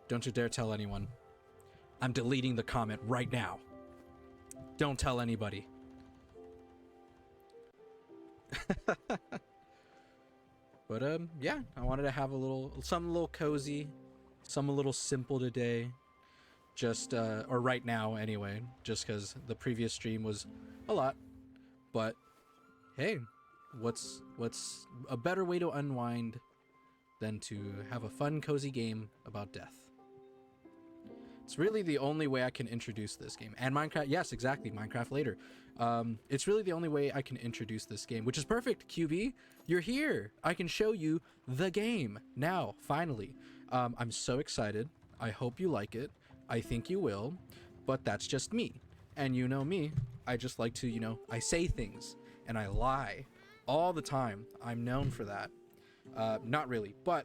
Don't you dare tell anyone. I'm deleting the comment right now. Don't tell anybody. But yeah, I wanted to have something a little cozy, something a little simple today. Just or right now anyway, just because the previous stream was a lot. But hey, what's a better way to unwind than to have a fun, cozy game about death? It's really the only way I can introduce this game. And Minecraft, yes, exactly, Minecraft later. It's really the only way I can introduce this game, which is perfect, QB. You're here. I can show you the game now, finally. I'm so excited. I hope you like it. I think you will, but that's just me. And you know me, I just like to, I say things and I lie all the time. I'm known for that. Not really, but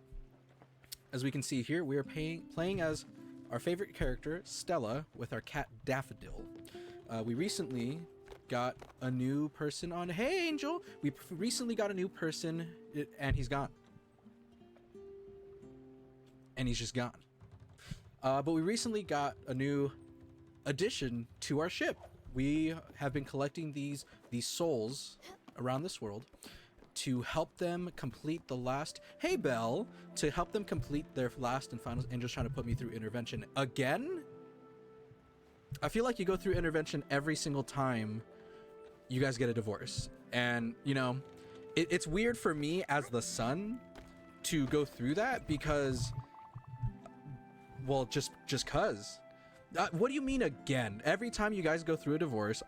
as we can see here, we are playing as our favorite character, Stella, with our cat, Daffodil. We recently got a new person on... Hey, Angel! We recently got a new person, and he's gone. And he's just gone. But we recently got a new addition to our ship. We have been collecting these souls around this world to help them complete the last... Hey, Belle! To help them complete their last and final... Angel's trying to put me through intervention. Again? I feel like you go through intervention every single time you guys get a divorce. And, it's weird for me as the son to go through that because... Well, just cause. What do you mean again? Every time you guys go through a divorce...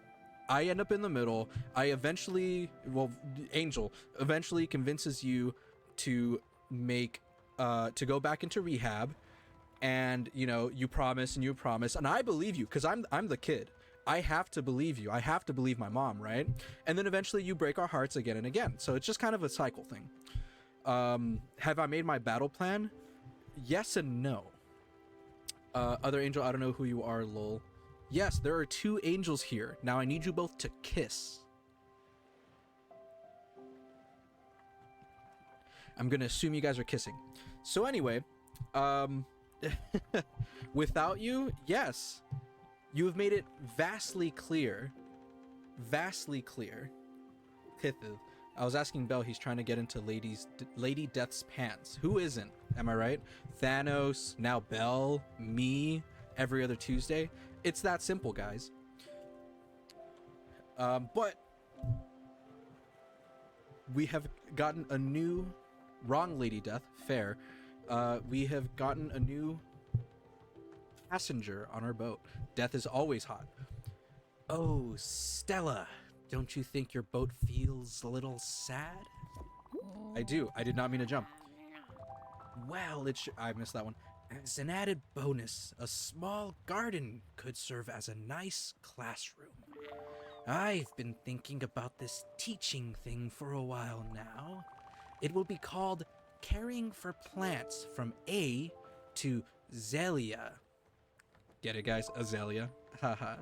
I end up in the middle. Angel eventually convinces you to to go back into rehab, and you promise, and I believe you because I'm the kid. I have to believe you. I have to believe my mom, right? And then eventually you break our hearts again and again. So it's just kind of a cycle thing. Have I made my battle plan? Yes and no. Other Angel, I don't know who you are, lol. Yes, there are 2 angels here. Now I need you both to kiss. I'm gonna assume you guys are kissing. So anyway, without you, yes, you have made it vastly clear. Vastly clear. I was asking Belle, he's trying to get into Lady Death's pants. Who isn't? Am I right? Thanos, now Belle, me, every other Tuesday. It's that simple, guys. But we have gotten a new... Wrong, Lady Death. Fair. We have gotten a new passenger on our boat. Death is always hot. Oh, Stella. Don't you think your boat feels a little sad? I do. I did not mean to jump. Well, I missed that one. As an added bonus, a small garden could serve as a nice classroom. I've been thinking about this teaching thing for a while now. It will be called Caring for Plants from A to Zelia. Get it, guys? Azalea. Haha.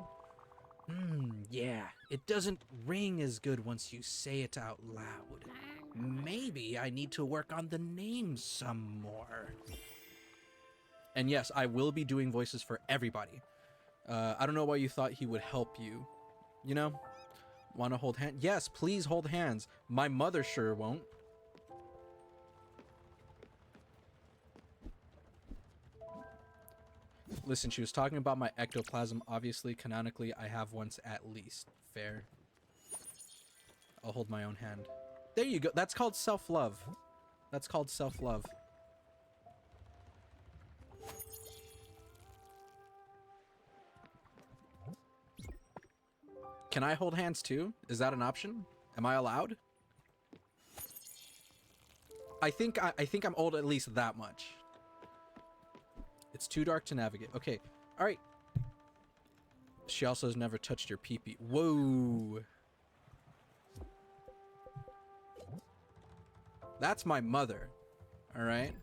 Yeah. It doesn't ring as good once you say it out loud. Maybe I need to work on the name some more. And yes, I will be doing voices for everybody. I don't know why you thought he would help you. Want to hold hands? Yes, please hold hands. My mother sure won't. Listen, she was talking about my ectoplasm. Obviously, canonically, I have once at least. Fair. I'll hold my own hand. There you go. That's called self-love. That's called self-love. Can I hold hands too? Is that an option? Am I allowed? I think I'm old at least that much. It's too dark to navigate. Okay. All right. She also has never touched your pee-pee. Whoa. That's my mother. All right.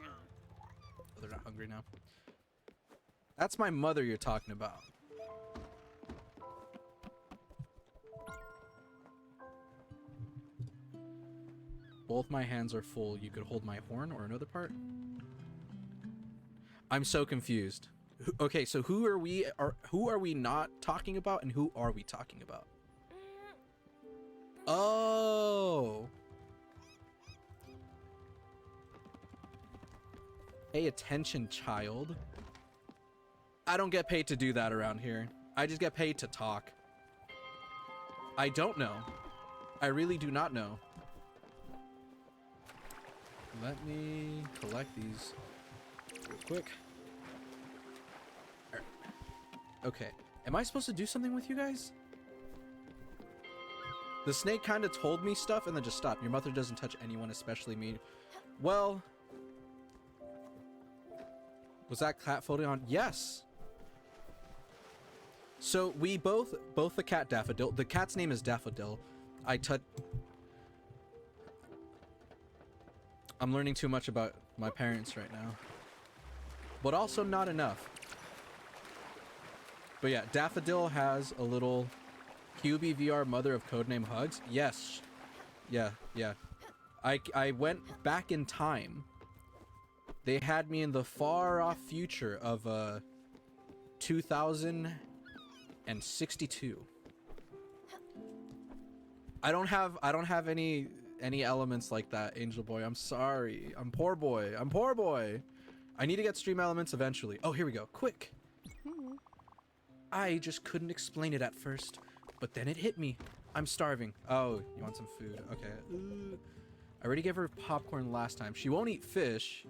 Oh, they're not hungry now. That's my mother you're talking about. Both my hands are full. You could hold my horn or another part. I'm so confused. Okay, so who are we not talking about, and who are we talking about? Oh. Pay attention, child. I don't get paid to do that around here. I just get paid to talk. I don't know. I really do not know. Let me collect these real quick. Okay. Am I supposed to do something with you guys? The snake kind of told me stuff and then just stopped. Your mother doesn't touch anyone, especially me. Well... Was that cat floating on? Yes. So we both the cat Daffodil. The cat's name is Daffodil. I'm learning too much about my parents right now. But also not enough. But yeah, Daffodil has a little QB VR mother of codename Hugs. Yes. Yeah. I went back in time. They had me in the far off future of 2062. I don't have any elements like that, Angel Boy. I'm sorry. I'm poor boy. I need to get stream elements eventually. Oh, here we go. Quick. I just couldn't explain it at first, but then it hit me. I'm starving. Oh, you want some food? Okay. I already gave her popcorn last time. She won't eat fish.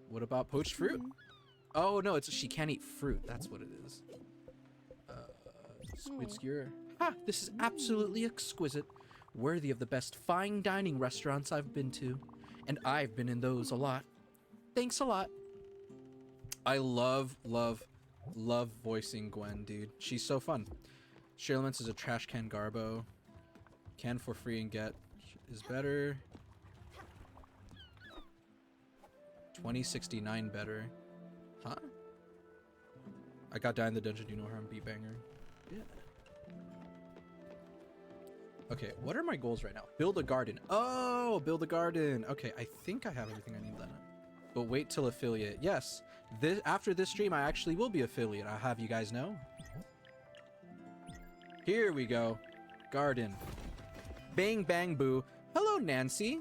What about poached fruit? Oh no, she can't eat fruit. That's what it is. Squid skewer. Ah, this is absolutely exquisite. Worthy of the best fine dining restaurants I've been to. And I've been in those a lot. Thanks a lot. I love voicing Gwen, dude. She's so fun. Share elements is a trash can Garbo. Can for free and get is better. 2069 better. Huh? I got down in the dungeon, do no harm, beat banger. Yeah. Okay, what are my goals right now? Build a garden. Oh, build a garden. Okay, I think I have everything I need then. But wait till affiliate. Yes, after this stream, I actually will be affiliate. I'll have you guys know. Here we go. Garden. Bang, bang, boo. Hello, Nancy.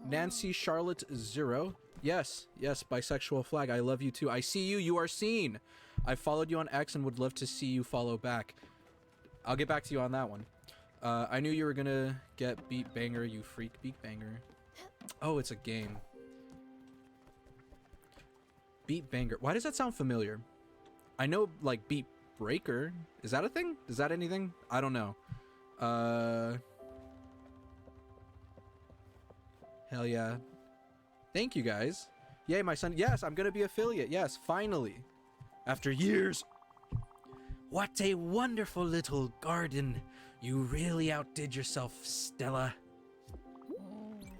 Nancy Charlotte Zero. Yes, bisexual flag. I love you too. I see you. You are seen. I followed you on X and would love to see you follow back. I'll get back to you on that one. I knew you were gonna get Beat Banger, you freak. Beat Banger. Oh, it's a game. Beat Banger. Why does that sound familiar? I know, like, Beat Breaker. Is that a thing? Is that anything? I don't know. Hell yeah. Thank you, guys. Yay, my son. Yes, I'm gonna be affiliate. Yes, finally. After years. What a wonderful little garden. You really outdid yourself, Stella.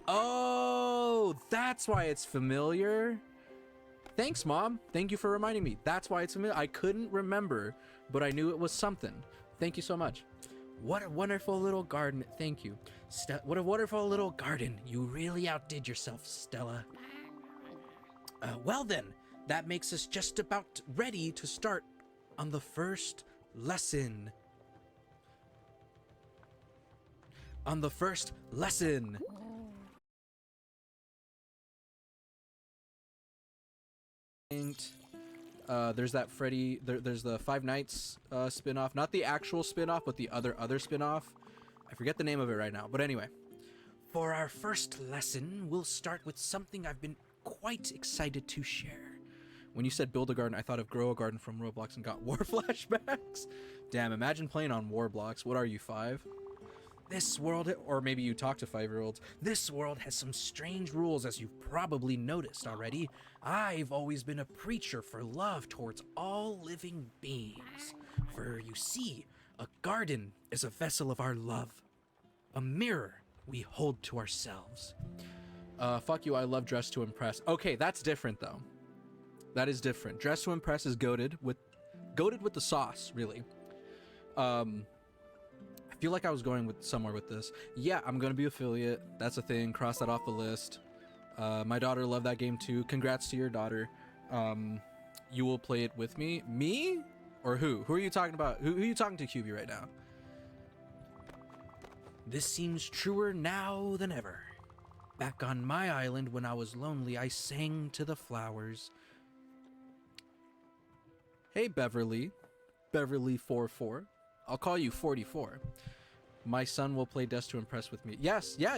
Oh, that's why it's familiar. Thanks, Mom. Thank you for reminding me. That's why it's familiar. I couldn't remember, but I knew it was something. Thank you so much. What a wonderful little garden. Thank you. What a wonderful little garden. You really outdid yourself, Stella. Well then, that makes us just about ready to start on the first lesson. There's that Freddy, there's the Five Nights spin-off. Not the actual spin-off, but the other spin-off. I forget the name of it right now, but anyway. For our first lesson, we'll start with something I've been quite excited to share. When you said build a garden, I thought of grow a garden from Roblox and got war flashbacks. Damn, imagine playing on Warblocks. What are you, 5? This world, or maybe you talk to 5-year-olds, this world has some strange rules, as you've probably noticed already. I've always been a preacher for love towards all living beings. For you see, a garden is a vessel of our love, a mirror we hold to ourselves. Fuck you, I love Dress to Impress. Okay, that's different though. That is different. Dress to Impress is goated with the sauce, really. I feel like I was going somewhere with this. Yeah, I'm gonna be affiliate. That's a thing. Cross that off the list. My daughter loved that game too. Congrats to your daughter. You will play it with me? Me? Or who? Who are you talking about? Who are you talking to, QB, right now? This seems truer now than ever. Back on my island when I was lonely, I sang to the flowers. Hey, Beverly. Beverly 44. I'll call you 44. My son will play Death to Impress with me. Yes, yeah.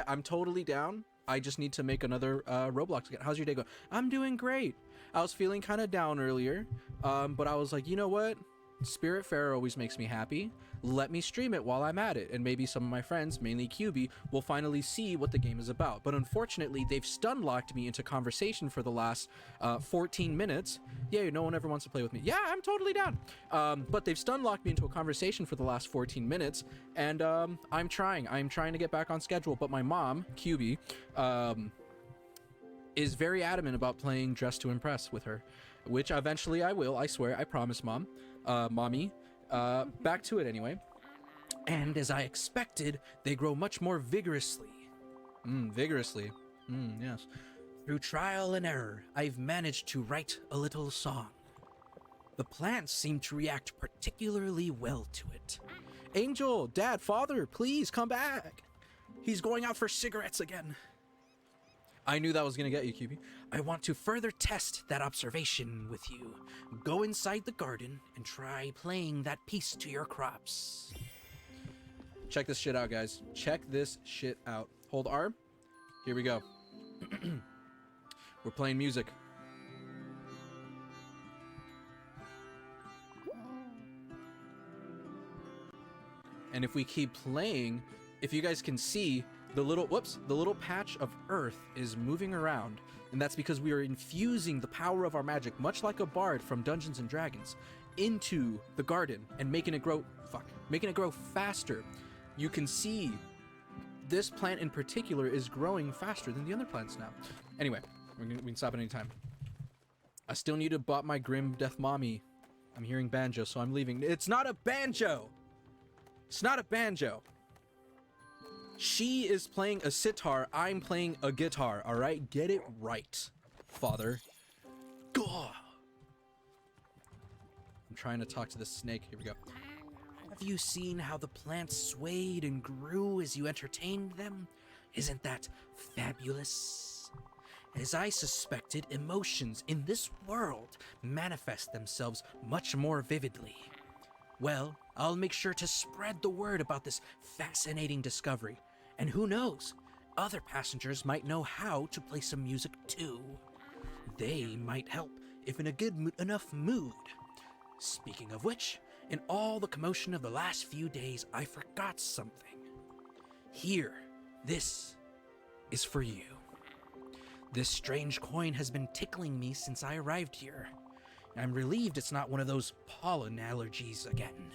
I'm totally down. I just need to make another Roblox again. How's your day going? I'm doing great. I was feeling kind of down earlier, but I was like, you know what? Spiritfarer always makes me happy. Let me stream it while I'm at it, and maybe some of my friends, mainly QB, will finally see what the game is about. But unfortunately, they've stun-locked me into conversation for the last 14 minutes. Yeah, no one ever wants to play with me. Yeah, I'm totally down. But they've stun-locked me into a conversation for the last 14 minutes, and I'm trying to get back on schedule. But my mom, QB, is very adamant about playing Dress to Impress with her, which eventually I will. I swear. I promise, Mom. Mommy. Back to it anyway. And as I expected, they grow much more vigorously. Vigorously. Yes. Through trial and error, I've managed to write a little song. The plants seem to react particularly well to it. Angel, Dad, Father, please come back. He's going out for cigarettes again. I knew that was going to get you, QB. I want to further test that observation with you. Go inside the garden and try playing that piece to your crops. Check this shit out, guys. Check this shit out. Hold R. Here we go. We're playing music. And if we keep playing, if you guys can see, the little patch of earth is moving around, and that's because we are infusing the power of our magic, much like a bard from Dungeons and Dragons, into the garden and making it grow faster. You can see this plant in particular is growing faster than the other plants now. Anyway, we can stop at any time. I still need to bop my Grim Death Mommy. I'm hearing banjo, so I'm leaving. It's not a banjo! It's not a banjo! She is playing a sitar, I'm playing a guitar, alright? Get it right, Father. Gah! I'm trying to talk to the snake. Here we go. Have you seen how the plants swayed and grew as you entertained them? Isn't that fabulous? As I suspected, emotions in this world manifest themselves much more vividly. Well, I'll make sure to spread the word about this fascinating discovery. And who knows, other passengers might know how to play some music too. They might help if in a good enough mood. Speaking of which, in all the commotion of the last few days, I forgot something. Here, this is for you. This strange coin has been tickling me since I arrived here. I'm relieved it's not one of those pollen allergies again.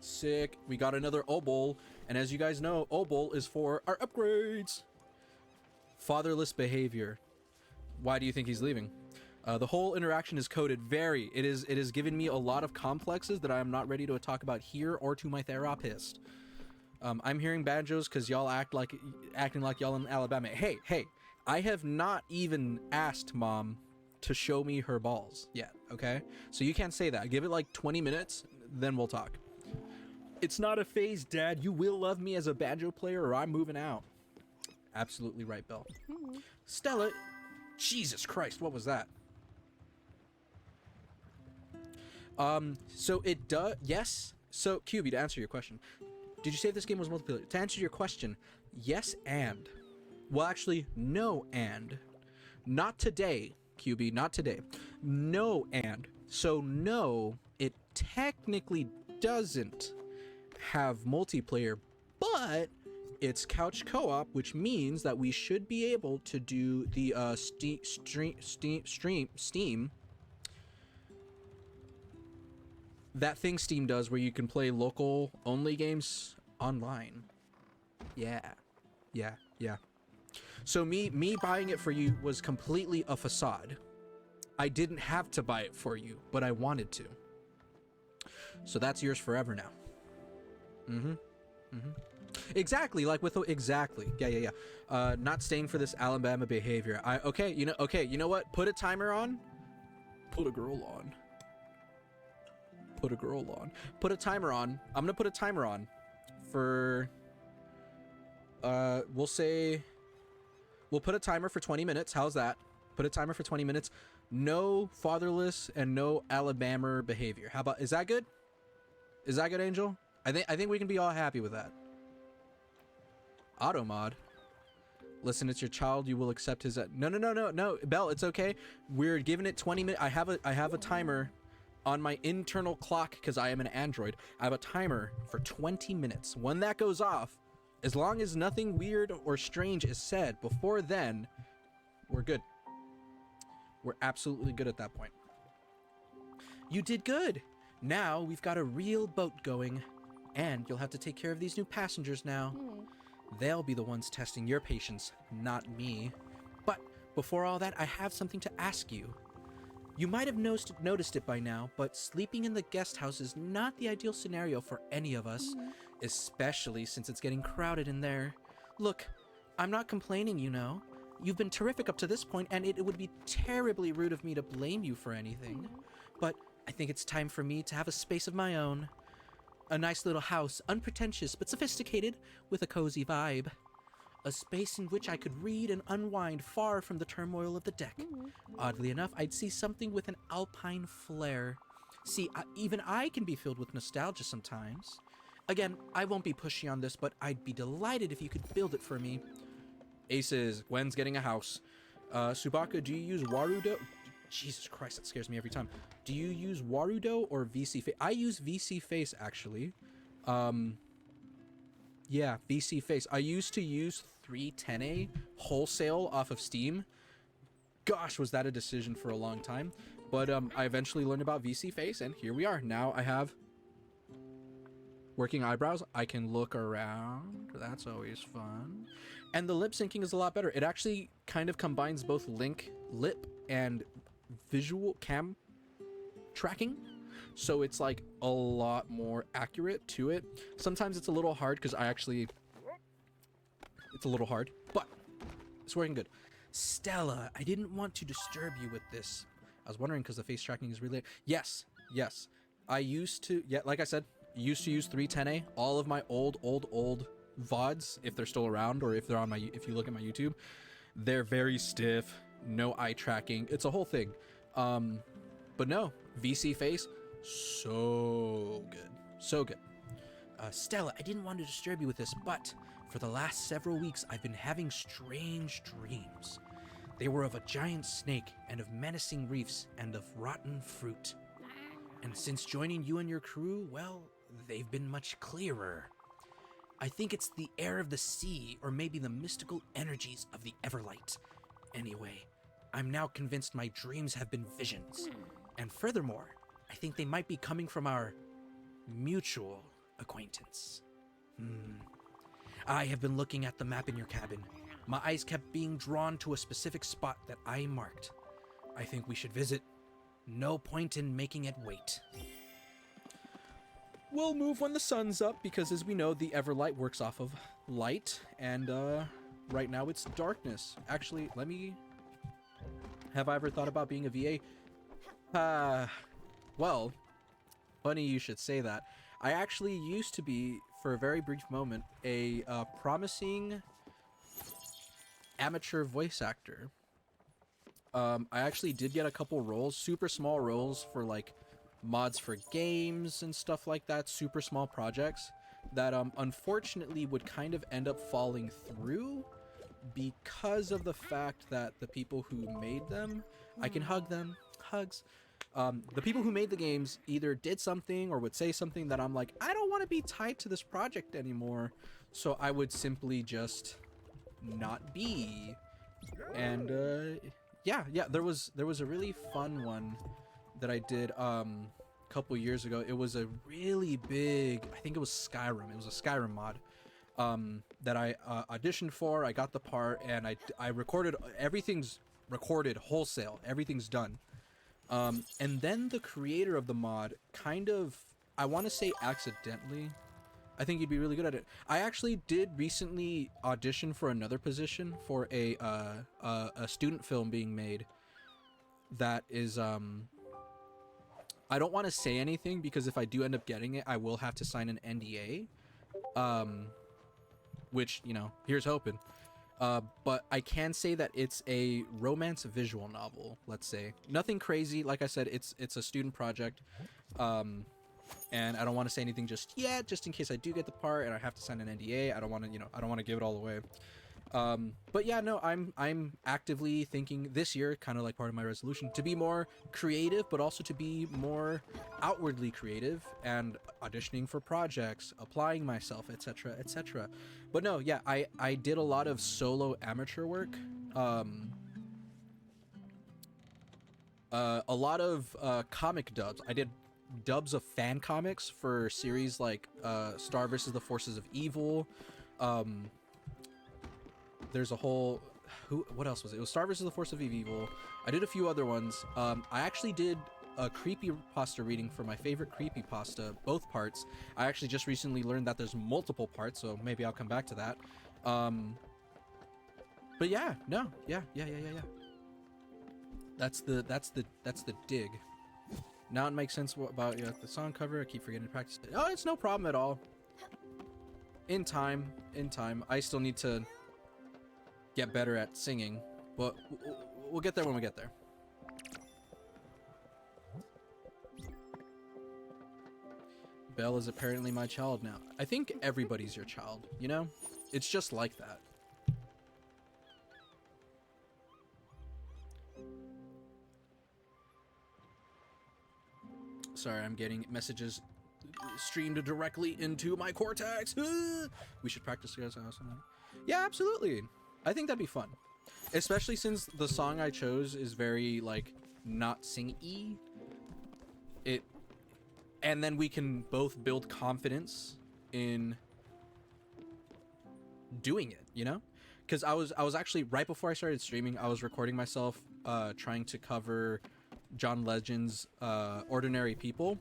Sick. We got another obol, and as you guys know, obol is for our upgrades. Fatherless behavior. Why do you think he's leaving? The whole interaction is coded very. It is given me a lot of complexes that I am not ready to talk about here or to my therapist. I'm hearing banjos because y'all acting like y'all in Alabama. Hey, I have not even asked Mom to show me her balls yet, okay? So you can't say that. Give it like 20 minutes, then we'll talk. It's not a phase, Dad. You will love me as a banjo player or I'm moving out. Absolutely right, Belle. Stella, Jesus Christ, what was that? So it does, yes. So QB, to answer your question, did you say this game was multiplayer? To answer your question, yes and. Well, actually, no and. Not today, QB, not today. No and. So no, it technically doesn't have multiplayer, but it's couch co-op, which means that we should be able to do the Steam. That thing Steam does where you can play local only games online. Yeah. So me buying it for you was completely a facade. I didn't have to buy it for you, but I wanted to. So that's yours forever now. Exactly, like with exactly. Yeah. Not staying for this Alabama behavior. Okay, you know what? Put a timer on. Put a girl on. Put a girl on. Put a timer on. I'm gonna put a timer on for we'll say we'll put a timer for 20 minutes. How's that? Put a timer for 20 minutes. No fatherless and no Alabama behavior. How about, is that good? Is that good, Angel? I think we can be all happy with that. Auto mod. Listen, it's your child. You will accept his. No, Belle, it's okay. We're giving it 20 minutes. I have a timer on my internal clock because I am an Android. I have a timer for 20 minutes. When that goes off, as long as nothing weird or strange is said before then, we're good. We're absolutely good at that point. You did good. Now we've got a real boat going, and you'll have to take care of these new passengers now. They'll be the ones testing your patience, not me. But before all that, I have something to ask you. You might have noticed it by now, but sleeping in the guest house is not the ideal scenario for any of us, especially since it's getting crowded in there. Look, I'm not complaining, you know. You've been terrific up to this point, and it would be terribly rude of me to blame you for anything. But I think it's time for me to have a space of my own. A nice little house, unpretentious but sophisticated, with a cozy vibe. A space in which I could read and unwind far from the turmoil of the deck. Oddly enough, I'd see something with an alpine flair. See, even I can be filled with nostalgia sometimes. Again, I won't be pushy on this, but I'd be delighted if you could build it for me. Aces, Gwen's getting a house. Subaka, do you use Warudo? Jesus Christ, that scares me every time. Do you use Warudo or VC Face? I use VC Face, actually. Yeah, VC Face. I used to use 310A wholesale off of Steam. Gosh, was that a decision for a long time. But I eventually learned about VC Face, and here we are. Now I have working eyebrows. I can look around. That's always fun. And the lip syncing is a lot better. It actually kind of combines both lip and visual cam tracking, so it's like a lot more accurate to it. Sometimes it's a little hard because it's a little hard, but it's working good. Stella, I didn't want to disturb you with this. I was wondering because the face tracking is really... Yes. I used to... Yeah, like I said, used to use 310A. All of my old VODs, if they're still around, or if they're on if you look at my YouTube, they're very stiff. No eye tracking. It's a whole thing. But no, VC Face, so good. So good. Stella, I didn't want to disturb you with this, but for the last several weeks, I've been having strange dreams. They were of a giant snake, and of menacing reefs, and of rotten fruit. And since joining you and your crew, well, they've been much clearer. I think it's the air of the sea, or maybe the mystical energies of the Everlight. Anyway, I'm now convinced my dreams have been visions. And furthermore, I think they might be coming from our mutual acquaintance. I have been looking at the map in your cabin. My eyes kept being drawn to a specific spot that I marked. I think we should visit. No point in making it wait. We'll move when the sun's up, because as we know, the Everlight works off of light, and right now it's darkness. Actually, let me... Have I ever thought about being a VA? Well, funny you should say that. I actually used to be, for a very brief moment, a promising amateur voice actor. I actually did get a couple roles, super small roles for like mods for games and stuff like that, super small projects that unfortunately would kind of end up falling through because of the fact that the people who made them, I can hug them, hugs. The people who made the games either did something or would say something that I'm like, I don't want to be tied to this project anymore. So I would simply just not be. And yeah, there was a really fun one that I did a couple years ago. It was a really big, I think it was Skyrim. It was a Skyrim mod that I auditioned for. I got the part, and I recorded. Everything's recorded wholesale. Everything's done. And then the creator of the mod kind of, I want to say accidentally, I think you'd be really good at it. I actually did recently audition for another position for a student film being made that is I don't want to say anything because if I do end up getting it, I will have to sign an NDA. Which, you know, here's hoping. But I can say that it's a romance visual novel, let's say. Nothing crazy. Like I said, it's a student project. And I don't want to say anything just yet, just in case I do get the part and I have to sign an NDA. I don't want to, you know, I don't want to give it all away. But yeah, no, I'm actively thinking this year, kind of like part of my resolution, to be more creative, but also to be more outwardly creative and auditioning for projects, applying myself, etc., etc. But no, yeah, I did a lot of solo amateur work. A lot of comic dubs. I did dubs of fan comics for series like Star versus the Forces of Evil. There's a whole what else was it? It was Star versus the Force of Evil. I did a few other ones. I actually did a creepypasta reading for my favorite creepypasta, both parts. I actually just recently learned that there's multiple parts, so maybe I'll come back to that. But yeah, no, yeah. That's the dig. Now it makes sense about the song cover. I keep forgetting to practice it. Oh, it's no problem at all. In time. I still need to get better at singing, but we'll get there when we get there. Belle is apparently my child now. I think everybody's your child, you know? It's just like that. Sorry, I'm getting messages streamed directly into my cortex. We should practice together. Yeah, absolutely. I think that'd be fun. Especially since the song I chose is very, like, not sing-y. And then we can both build confidence in doing it, you know? Because I was actually, right before I started streaming, I was recording myself trying to cover John Legend's Ordinary People.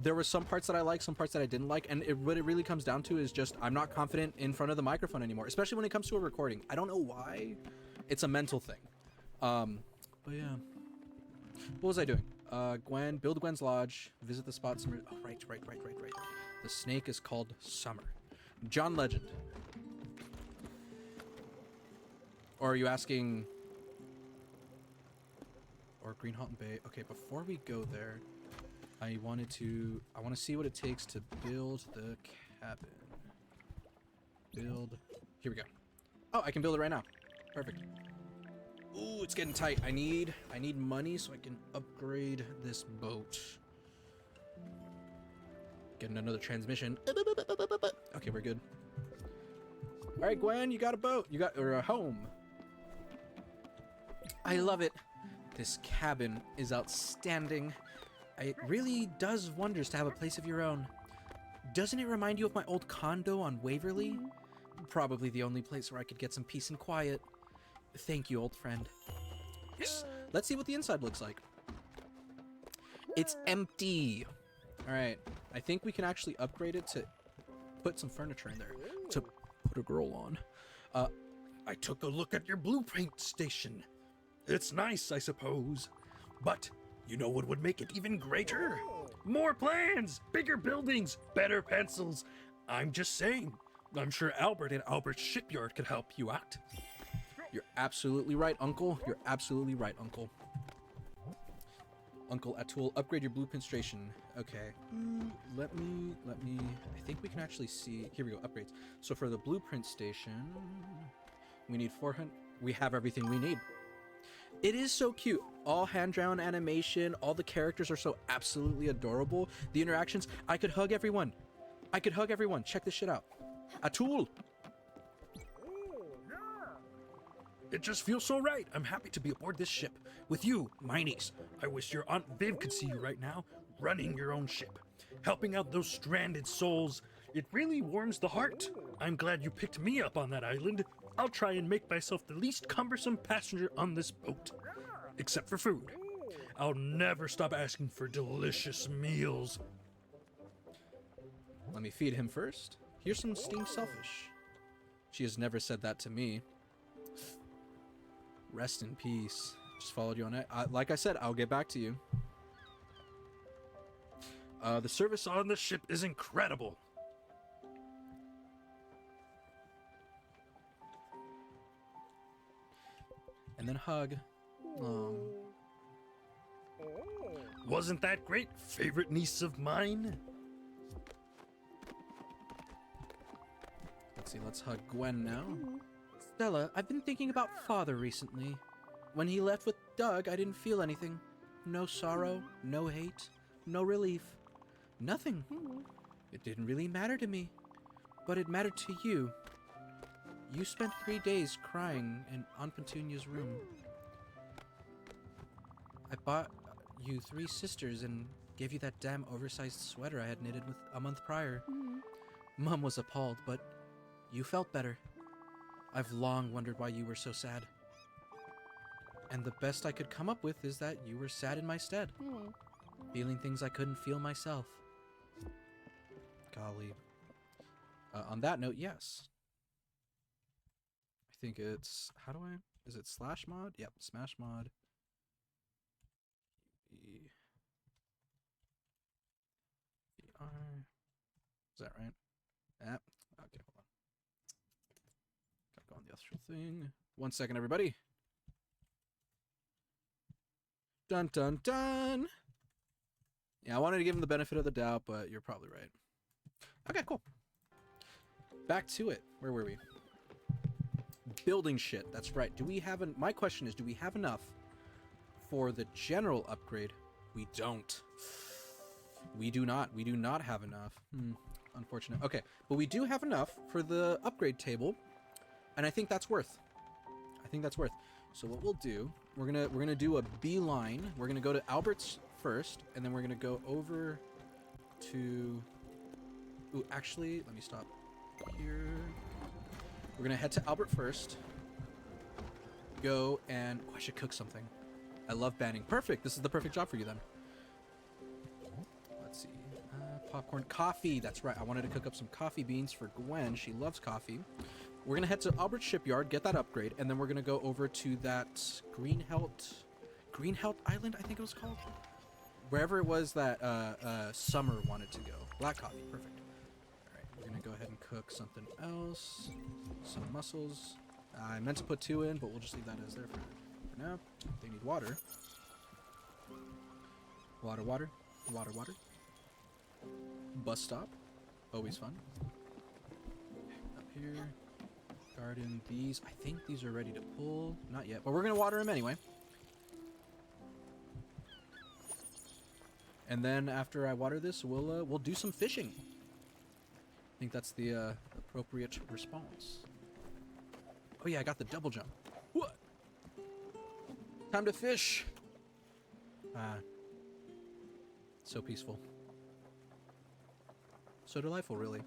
There were some parts that I liked, some parts that I didn't like, and what it really comes down to is just I'm not confident in front of the microphone anymore, especially when it comes to a recording. I don't know why. It's a mental thing. But yeah. What was I doing? Gwen, build Gwen's lodge, visit the spot. Summer. Oh, right. The snake is called Summer. John Legend. Or are you asking... Or Green Halton Bay. Okay, before we go there, I want to see what it takes to build the cabin. Build. Here we go. Oh, I can build it right now. Perfect. Ooh, it's getting tight. I need money so I can upgrade this boat. Getting another transmission. Okay, we're good. All right, Gwen, you got a boat. Or a home. I love it. This cabin is outstanding. It really does wonders to have a place of your own. Doesn't it remind you of my old condo on Waverly? Probably the only place where I could get some peace and quiet. Thank you, old friend. Yes. Let's see what the inside looks like. It's empty. All right. I think we can actually upgrade it to put some furniture in there. To put a girl on. I took a look at your blueprint station. It's nice, I suppose. But you know what would make it even greater? More plans, bigger buildings, better pencils. I'm just saying. I'm sure Albert at Albert's shipyard could help you out. You're absolutely right, Uncle. You're absolutely right, Uncle. Uncle Atul, upgrade your blueprint station. Okay. Let me... I think we can actually see... Here we go, upgrades. So for the blueprint station, we need 400... We have everything we need. It is so cute. All hand-drawn animation, all the characters are so absolutely adorable. The interactions, I could hug everyone. Check this shit out. Atul! It just feels so right. I'm happy to be aboard this ship. With you, my niece. I wish your Aunt Viv could see you right now, running your own ship. Helping out those stranded souls. It really warms the heart. I'm glad you picked me up on that island. I'll try and make myself the least cumbersome passenger on this boat. Except for food. I'll never stop asking for delicious meals. Let me feed him first. Here's some steamed shellfish. She has never said that to me. Rest in peace. Just followed you on it. Like I said, I'll get back to you. The service on the ship is incredible. And then hug. Wasn't that great? Favorite niece of mine? Let's see, let's hug Gwen now. Stella, I've been thinking about Father recently. When he left with Doug, I didn't feel anything. No sorrow, no hate, no relief. Nothing. It didn't really matter to me. But it mattered to you. You spent 3 days crying in Aunt Petunia's room. I bought you 3 sisters and gave you that damn oversized sweater I had knitted with a month prior. Mom was appalled, but you felt better. I've long wondered why you were so sad. And the best I could come up with is that you were sad in my stead. Feeling things I couldn't feel myself. Golly. On that note, yes. I think it's... How do I... Is it slash mod? Yep, smash mod. Is that right? Yep. Okay, hold on. Gotta go on the astral thing. 1 second, everybody. Dun dun dun! Yeah, I wanted to give him the benefit of the doubt, but you're probably right. Okay, cool. Back to it. Where were we? Building shit. That's right. Do we have an... My question is, do we have enough for the general upgrade? We don't. We do not. We do not have enough. Unfortunate. Okay, but we do have enough for the upgrade table, and I think that's worth. So what we'll do, we're gonna do a beeline. We're gonna go to Albert's first, and then we're gonna go over to... Ooh, actually, let me stop here. We're gonna head to Albert first. Go and... Oh, I should cook something. I love banning. Perfect. This is the perfect job for you then. Let's see. Popcorn. Coffee. That's right. I wanted to cook up some coffee beans for Gwen. She loves coffee. We're going to head to Albert Shipyard, get that upgrade, and then we're going to go over to that Greenhelt Island, I think it was called? Wherever it was that Summer wanted to go. Black coffee. Perfect. All right. We're going to go ahead and cook something else. Some mussels. I meant to put 2 in, but we'll just leave that as there for now. They need water. Water. Bus stop. Always fun. Up here. Garden. These. I think these are ready to pull. Not yet, but we're going to water them anyway. And then after I water this, we'll do some fishing. I think that's the appropriate response. Oh yeah, I got the double jump. What? Time to fish. So peaceful. So delightful, really.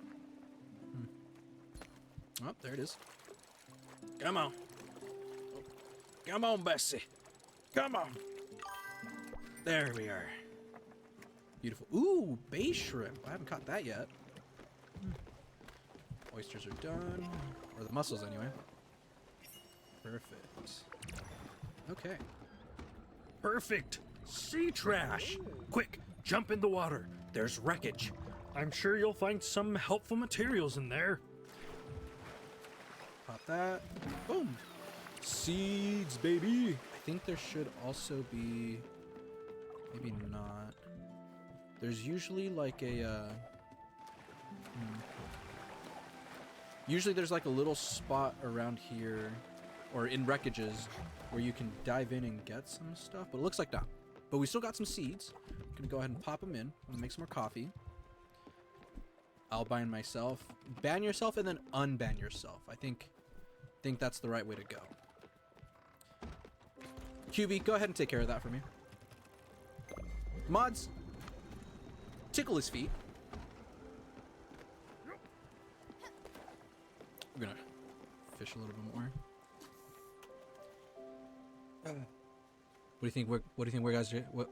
Oh, there it is. Come on. Come on, Bessie. Come on. There we are. Beautiful. Ooh, bay shrimp. I haven't caught that yet. Oysters are done. Or the mussels, anyway. Perfect. Okay. Perfect. Sea trash. Quick, jump in the water. There's wreckage. I'm sure you'll find some helpful materials in there. Pop that. Boom. Seeds, baby. I think there should also be... Maybe not. There's usually like a... Usually there's like a little spot around here, or in wreckages, where you can dive in and get some stuff, but it looks like not. But we still got some seeds. I'm gonna go ahead and pop them in. I'm gonna make some more coffee. I'll ban myself. Ban yourself and then unban yourself. I think that's the right way to go. QB, go ahead and take care of that for me. Mods, tickle his feet. We're gonna fish a little bit more. What do you think we're guys? What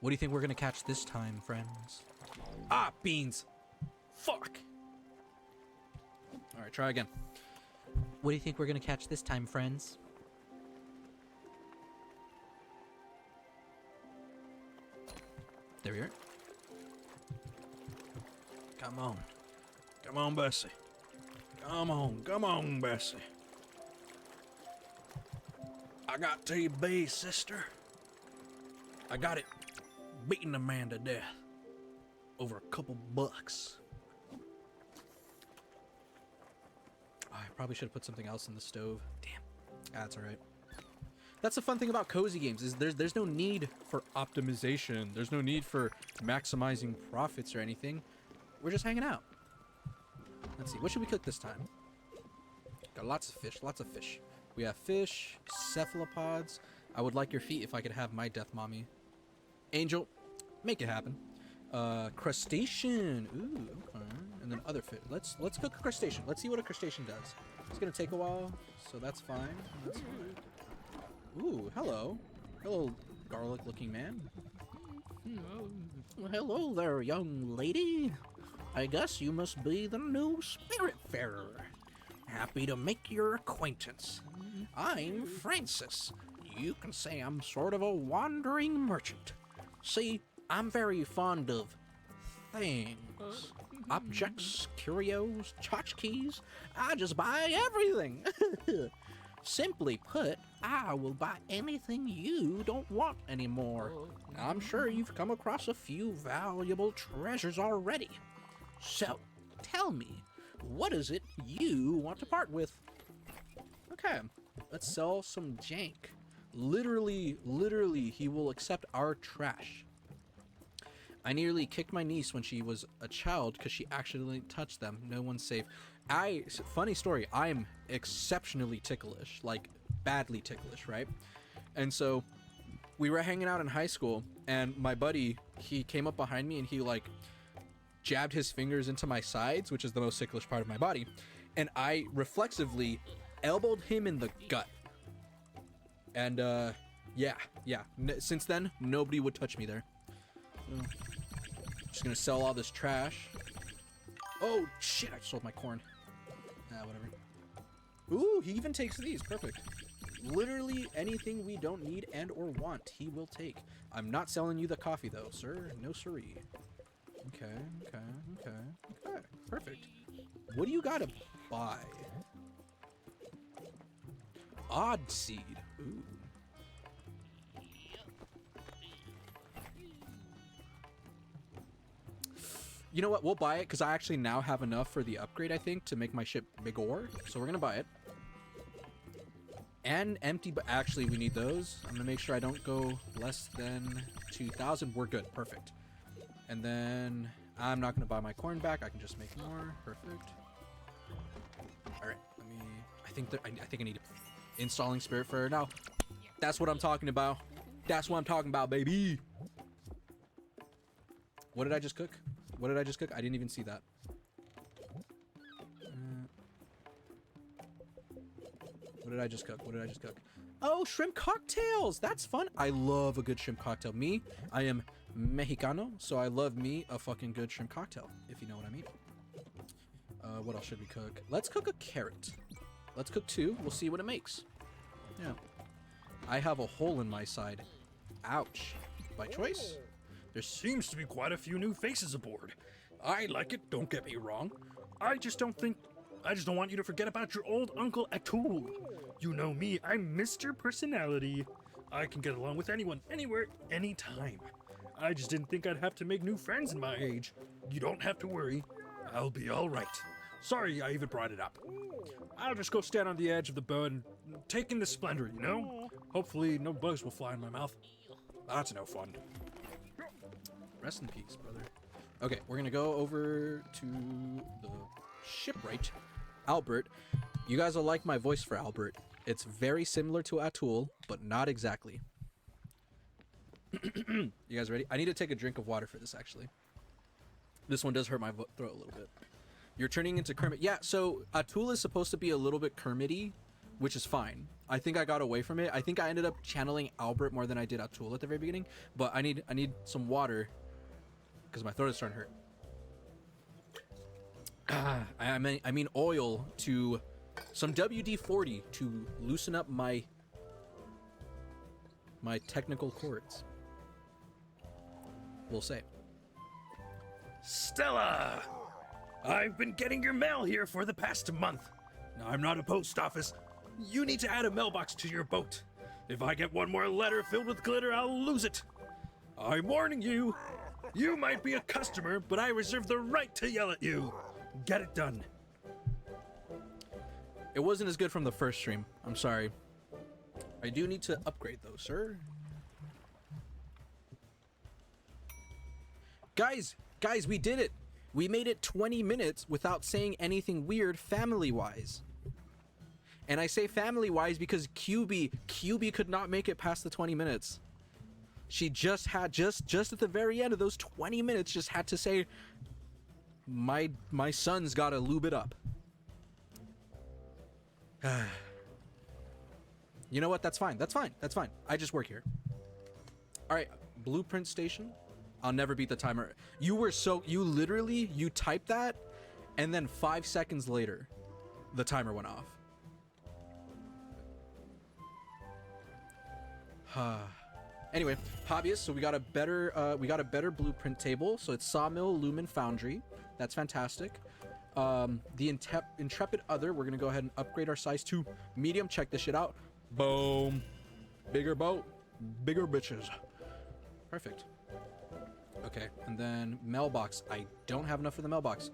do you think we're gonna catch this time, friends? Ah, beans. Fuck. All right, try again. What do you think we're gonna catch this time, friends? There we are. Come on. Come on, Bessie. Come on, Bessie. I got TB, sister. I got it beating a man to death over a couple bucks. I probably should have put something else in the stove. Damn. That's all right. That's the fun thing about cozy games is there's no need for optimization. There's no need for maximizing profits or anything. We're just hanging out. Let's see. What should we cook this time? Got lots of fish. Lots of fish. We have fish, cephalopods. I would like your feet if I could have my death mommy. Angel, make it happen. Crustacean. Ooh, okay. And then other fish. Let's cook a crustacean. Let's see what a crustacean does. It's gonna take a while, so that's fine. That's fine. Ooh, hello. Hello, garlic-looking man. Well, hello there, young lady. I guess you must be the new Spiritfarer. Happy to make your acquaintance. I'm Francis. You can say I'm sort of a wandering merchant. See, I'm very fond of things. Objects, curios, tchotchkes. I just buy everything. Simply put, I will buy anything you don't want anymore. I'm sure you've come across a few valuable treasures already. So, tell me, what is it you want to part with? Okay, let's sell some jank. Literally, he will accept our trash. I nearly kicked my niece when she was a child because she accidentally touched them. No one's safe. Funny story, I'm exceptionally ticklish, like badly ticklish, right? And so we were hanging out in high school and my buddy, he came up behind me and he like jabbed his fingers into my sides, which is the most ticklish part of my body. And I reflexively elbowed him in the gut. And yeah. Since then, nobody would touch me there. So, just gonna sell all this trash. Oh shit! I sold my corn. Whatever. Ooh, he even takes these. Perfect. Literally anything we don't need and or want, he will take. I'm not selling you the coffee though, sir. No siree. Okay. Perfect. What do you gotta buy? Odd seed. Ooh. You know what? We'll buy it because I actually now have enough for the upgrade, I think, to make my ship bigger. So we're going to buy it. And empty, but actually we need those. I'm going to make sure I don't go less than 2,000. We're good. Perfect. And then I'm not going to buy my corn back. I can just make more. Perfect. All right. I think I need installing Spiritfarer now. That's what I'm talking about. That's what I'm talking about, baby. What did I just cook? What did I just cook? I didn't even see that. What did I just cook? Oh, shrimp cocktails! That's fun! I love a good shrimp cocktail. I am Mexicano, so I love me a fucking good shrimp cocktail, if you know what I mean. What else should we cook? Let's cook a carrot. Let's cook 2. We'll see what it makes. Yeah. I have a hole in my side. Ouch. By choice? There seems to be quite a few new faces aboard. I like it, don't get me wrong. I just don't want you to forget about your old Uncle Atul. You know me, I'm Mr. Personality. I can get along with anyone, anywhere, anytime. I just didn't think I'd have to make new friends in my age. You don't have to worry. I'll be all right. Sorry I even brought it up. I'll just go stand on the edge of the boat and take in the splendor, you know? Hopefully no bugs will fly in my mouth. That's no fun. Rest in peace, brother. Okay, we're gonna go over to the shipwright, Albert. You guys will like my voice for Albert. It's very similar to Atul, but not exactly. You guys ready? I need to take a drink of water for this, actually. This one does hurt my throat a little bit. You're turning into Kermit. Yeah, so Atul is supposed to be a little bit Kermit-y, which is fine. I think I got away from it. I think I ended up channeling Albert more than I did Atul at the very beginning, but I need some water because my throat is starting to hurt. I mean oil to some WD-40 to loosen up my technical cords. we'll say. Stella! I've been getting your mail here for the past month. Now, I'm not a post office. You need to add a mailbox to your boat. If I get one more letter filled with glitter, I'll lose it. I'm warning you. You might be a customer, but I reserve the right to yell at you. Get it done. It wasn't as good from the first stream. I'm sorry. I do need to upgrade though, sir. Guys, we did it. We made it 20 minutes without saying anything weird family-wise. And I say family-wise because QB could not make it past the 20 minutes. She just had, just at the very end of those 20 minutes, just had to say, my son's gotta lube it up. You know what? That's fine. That's fine. That's fine. I just work here. All right, blueprint station. I'll never beat the timer. You literally typed that, and then 5 seconds later, the timer went off. Anyway, hobbyists. So we got a better blueprint table. So it's sawmill, lumen, foundry. That's fantastic. The intrepid other. We're gonna go ahead and upgrade our size to medium. Check this shit out. Boom. Bigger boat, bigger bitches. Perfect. Okay, and then mailbox. I don't have enough for the mailbox.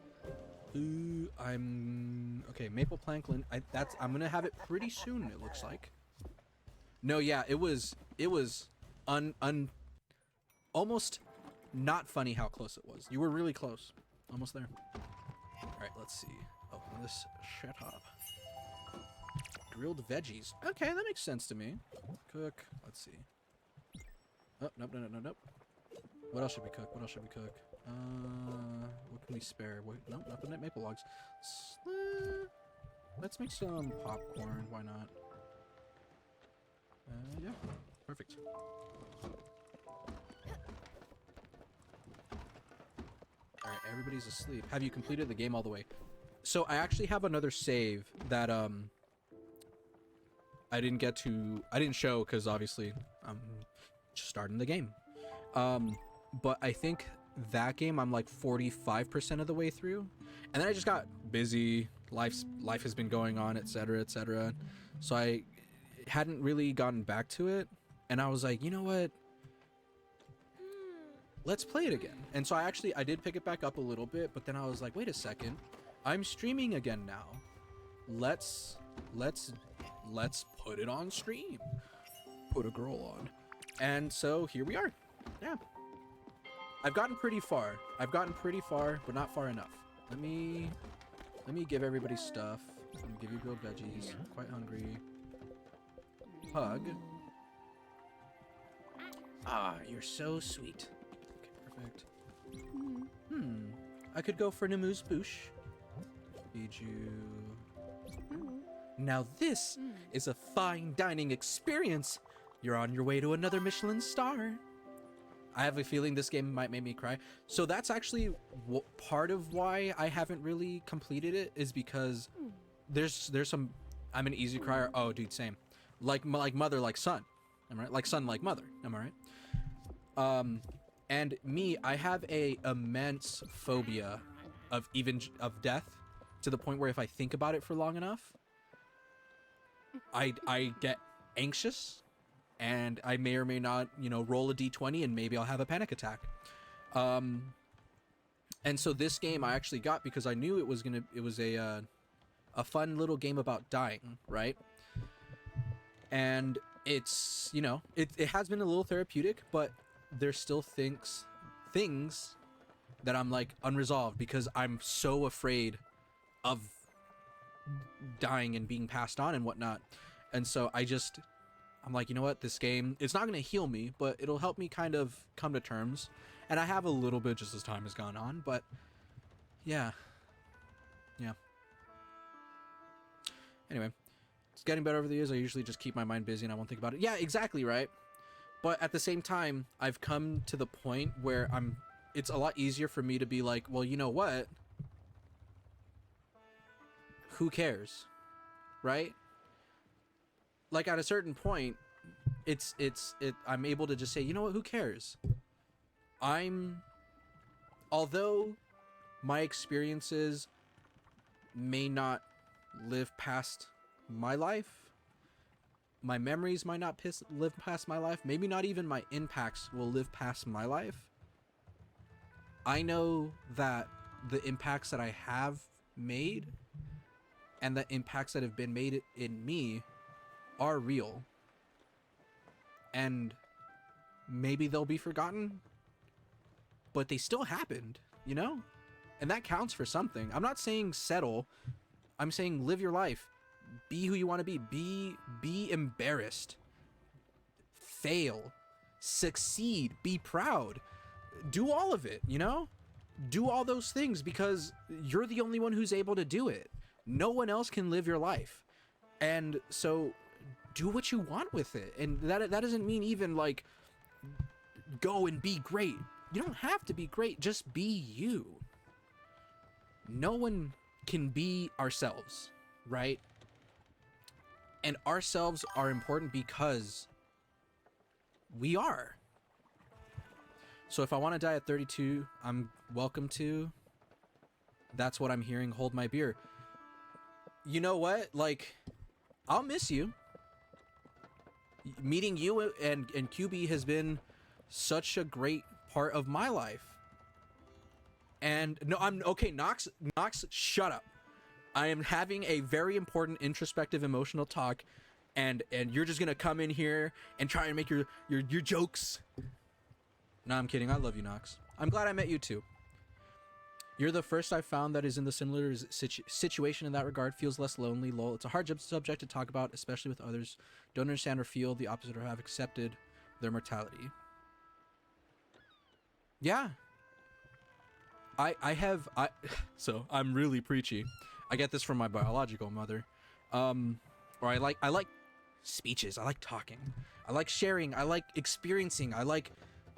Okay. Maple plank. I'm gonna have it pretty soon. It looks like. No, yeah, it was almost not funny how close it was. You were really close. Almost there. All right, let's see. Open this shit up. Grilled veggies. Okay, that makes sense to me. Cook. Let's see. Oh, nope. What else should we cook? What can we spare? Wait, nope, nothing but maple logs. Let's make some popcorn. Why not? Yeah, perfect. Alright, everybody's asleep. Have you completed the game all the way? So I actually have another save that I didn't show because obviously I'm just starting the game. But I think that game I'm like 45% of the way through. And then I just got busy. Life has been going on, etc., etc. So I hadn't really gotten back to it, and I was like, you know what, let's play it again. And so I did pick it back up a little bit, but then I was like, wait a second, I'm streaming again now. Let's put it on stream. Put a girl on. And so here we are. Yeah, I've gotten pretty far, but not far enough. Let me give everybody stuff. Let me give you grilled veggies. I'm quite hungry. Hug. Ah, you're so sweet. Okay, perfect. I could go for an amuse-bouche. Feed you. Now this is a fine dining experience. You're on your way to another Michelin star. I have a feeling this game might make me cry. So that's actually part of why I haven't really completed it, is because there's some. I'm an easy crier. Oh, dude, same. Like mother, like son. Am I right? Like son, like mother. Am I right? And me, I have a immense phobia of death, to the point where if I think about it for long enough, I get anxious, and I may or may not, roll a d20, and maybe I'll have a panic attack. And so this game I actually got because I knew it was a fun little game about dying, right? And it's, it has been a little therapeutic, but there's still things that I'm like unresolved because I'm so afraid of dying and being passed on and whatnot. And so I'm like, you know what, this game, it's not going to heal me, but it'll help me kind of come to terms. And I have a little bit just as time has gone on, but yeah. Anyway, it's getting better over the years. I usually just keep my mind busy and I won't think about it. Yeah, exactly, right? But at the same time, I've come to the point where it's a lot easier for me to be like, well, you know what? Who cares? Right? Like at a certain point, I'm able to just say, you know what, who cares? Although my experiences may not live past my life, my memories might not live past my life, maybe not even my impacts will live past my life, I know that the impacts that I have made and the impacts that have been made in me are real. And maybe they'll be forgotten, but they still happened, you know? And that counts for something. I'm not saying settle. I'm saying live your life. Be who you want to be. Be embarrassed. Fail. Succeed. Be proud. Do all of it, you know? Do all those things because you're the only one who's able to do it. No one else can live your life. And so do what you want with it. And that doesn't mean even like go and be great. You don't have to be great. Just be you. No one can be ourselves, right? And ourselves are important because we are. So if I want to die at 32, I'm welcome to. That's what I'm hearing. Hold my beer. You know what? Like, I'll miss you. Meeting you and QB has been such a great part of my life. And no, I'm okay. Knox, shut up. I am having a very important introspective emotional talk, and you're just gonna come in here and try and make your jokes. No, I'm kidding. I love you, Knox. I'm glad I met you too. You're the first I've found that is in the similar situation in that regard. Feels less lonely. Lol. It's a hard subject to talk about, especially with others. Don't understand or feel the opposite or have accepted their mortality. Yeah. So I'm really preachy. I get this from my biological mother. Or I like speeches. I like talking. I like sharing. I like experiencing. I like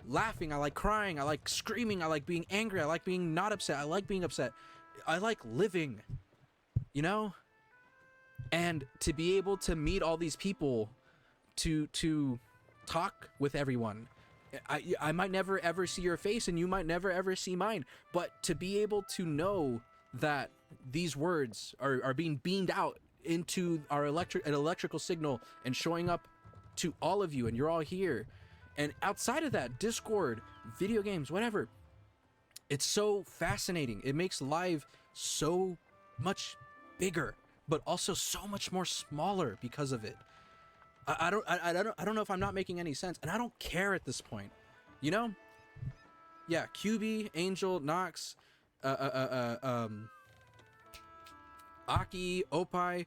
laughing. I like crying. I like screaming. I like being angry. I like being not upset. I like being upset. I like living, you know? And to be able to meet all these people, to talk with everyone. I might never ever see your face and you might never ever see mine, but to be able to know that these words are being beamed out into our electrical signal and showing up to all of you, and you're all here. And outside of that, Discord, video games, whatever, it's so fascinating. It makes live so much bigger, but also so much more smaller because of it. I don't know if I'm not making any sense, and I don't care at this point, you know? Yeah, QB, Angel, Nox, Aki, Opie,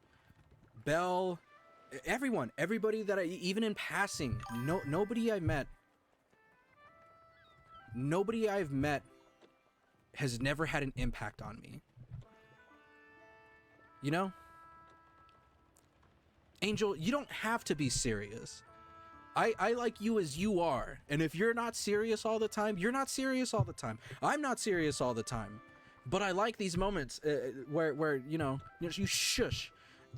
Bell, everybody that even in passing, nobody I've met has never had an impact on me. You know? Angel, you don't have to be serious. I like you as you are. And if you're not serious all the time, you're not serious all the time. I'm not serious all the time. But I like these moments where you know, you shush.